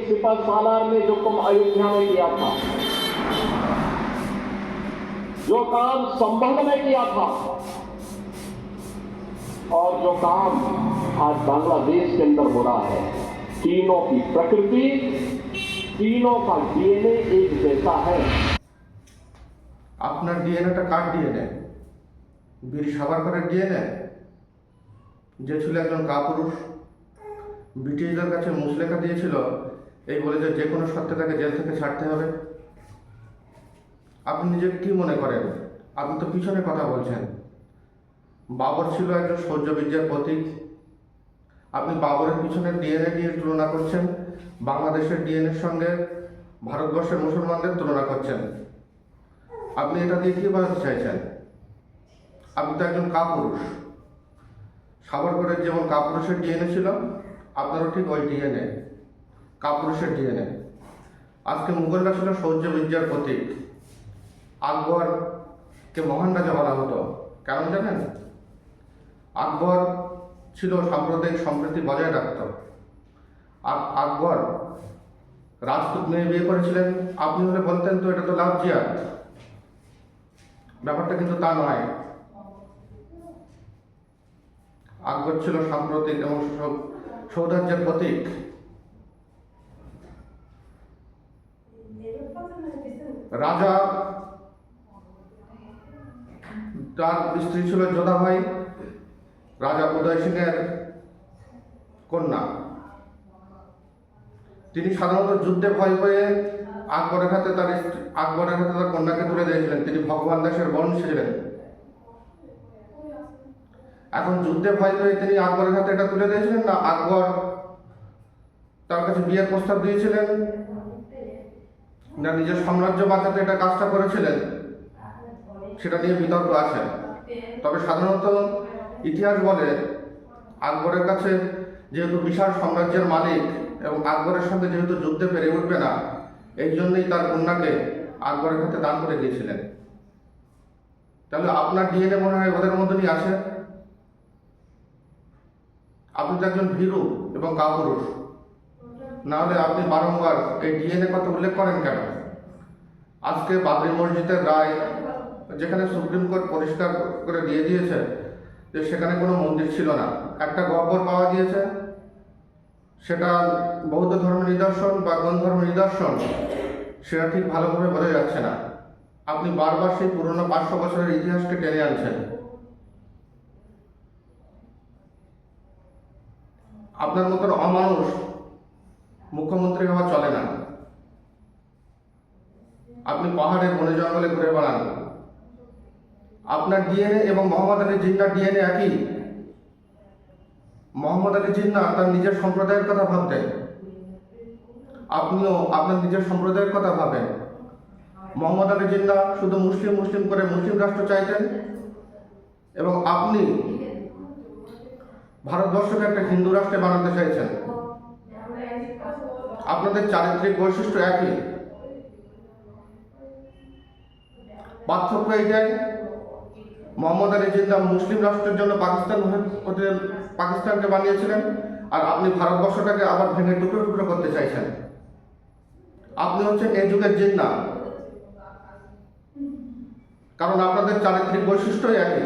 सिपह सालार ने जो काम अयोध्या में किया था, जो काम संभल में किया था और जो काम आज बांग्लादेश के अंदर हो रहा है, तीनों की प्रकृति, तीनों का डीएनए एक जैसा है। আপনার ডিএনএটা কার ডিএনএ? বীর সাভারকরের ডিএনএ, যে ছিল একজন কাপুরুষ, ব্রিটিশদের কাছে মুচলেখা দিয়েছিল এই বলে যে কোনো শর্তে তাকে জেল থেকে ছাড়তে হবে। আপনি নিজেকে কি মনে করেন? আপনি তো পিছনে কথা বলছেন। বাবর ছিল একজন শৌর্যবীর্যের প্রতীক। আপনি বাবরের পিছনের ডিএনএ নিয়ে তুলনা করছেন, বাংলাদেশের ডিএনএর সঙ্গে ভারতবর্ষের মুসলমানদের তুলনা করছেন। আপনি এটা দিয়ে কী বোঝাতে চাইছেন? আপনি তো একজন কাপুরুষ। সাভারকরের যেমন কাপুরুষের ডিএনএ ছিল, আপনারও ঠিক ওই ডিএনএ, কাপুরুষের ডিএনএ। আজকে মুঘলরা ছিল শৌর্যবীর্যের প্রতীক। আকবরকে মহান রাজা বলা হতো, কেন জানেন? আকবর ছিল সাম্প্রদায়িক সম্প্রীতি বজায় রাখত। আকবর রাজপুত মেয়ে বিয়ে করেছিলেন, আপনি হলে বলতেন তো এটা তো লাভ জিয়াদ। ব্যাপারটা কিন্তু তা নয়। আকবর ছিল সাম্প্রতিক এবং সৌহার্দ্যের প্রতীক। রাজা, তার স্ত্রী ছিল যোধাবাই, রাজা উদয় সিংয়ের কন্যা। তিনি সাধারণত যুদ্ধে ভয় পেয়ে আকবরের হাতে তার কন্যাকে তুলে দিয়েছিলেন। তিনি ভগবান দাসের বোন ছিলেন। এখন যুদ্ধে ভয় পেয়ে তিনি আকবরের হাতে এটা তুলে দিয়েছিলেন, না আকবর তার কাছে বিয়ের প্রস্তাব দিয়েছিলেন, না নিজের সাম্রাজ্য বাঁচাতে এটা কাজটা করেছিলেন, সেটা নিয়ে বিতর্ক আছে। তবে সাধারণত ইতিহাস বলে আকবরের কাছে যেহেতু বিশাল সাম্রাজ্যের মালিক এবং আকবরের সঙ্গে যেহেতু যুদ্ধে পেরে উঠবে না, এই জন্যই তার কন্যাকে আকবরের হাতে দান করে দিয়েছিলেন। তাহলে আপনার ডিএনএ মনে হয় ওদের মধ্যেই আছে। আপনি তো একজন ভীরু এবং কাপুরুষ, না হলে আপনি বারংবার এই ডিএনএ কথা উল্লেখ করেন কেন? আজকে বাবরি মসজিদের রায়, যেখানে সুপ্রিম কোর্ট পরিষ্কার করে দিয়ে দিয়েছে যে সেখানে কোনো মন্দির ছিল না, একটা গহ্বর পাওয়া গিয়েছে, সেটা বৌদ্ধ ধর্মের নিদর্শন বা কোন ধর্মের নিদর্শন সেটা ঠিক ভালোভাবে বোঝা যাচ্ছে না। আপনি বারবার সেই পুরনো 500 বছরের ইতিহাসকে টেনে আনছেন। আপনার মতন অমানুষ মুখ্যমন্ত্রী হওয়া চলে না। আপনি পাহাড়ে বনে জঙ্গলে ঘুরে বেড়ান। আপনার ডিএনএ এবং মোহাম্মদ আলী জিন্নার ডিএনএ একই। মোহাম্মদ আলী জিন্না তার নিজের সম্প্রদায়ের কথা ভাবতেন, আপনিও আপনার নিজের সম্প্রদায়ের কথা ভাবেন। মোহাম্মদ আলী জিন্না শুধু মুসলিম করে মুসলিম রাষ্ট্র চাইতেন, এবং আপনি ভারতবর্ষকে একটা হিন্দু রাষ্ট্রে বানাতে চাইছেন। আপনাদের চারিত্রিক বৈশিষ্ট্য একই। পার্থক্য এইটাই, মোহাম্মদ আলী জিন্না মুসলিম রাষ্ট্রের জন্য পাকিস্তানকে বানিয়েছিলেন, আর আপনি ভারতবর্ষটাকে আবার ভেঙে টুকরো টুকরো করতে চাইছেন। আপনি হচ্ছেন এই যুগের জিন্না, কারণ আপনাদের চারিত্রিক বৈশিষ্ট্যই একই।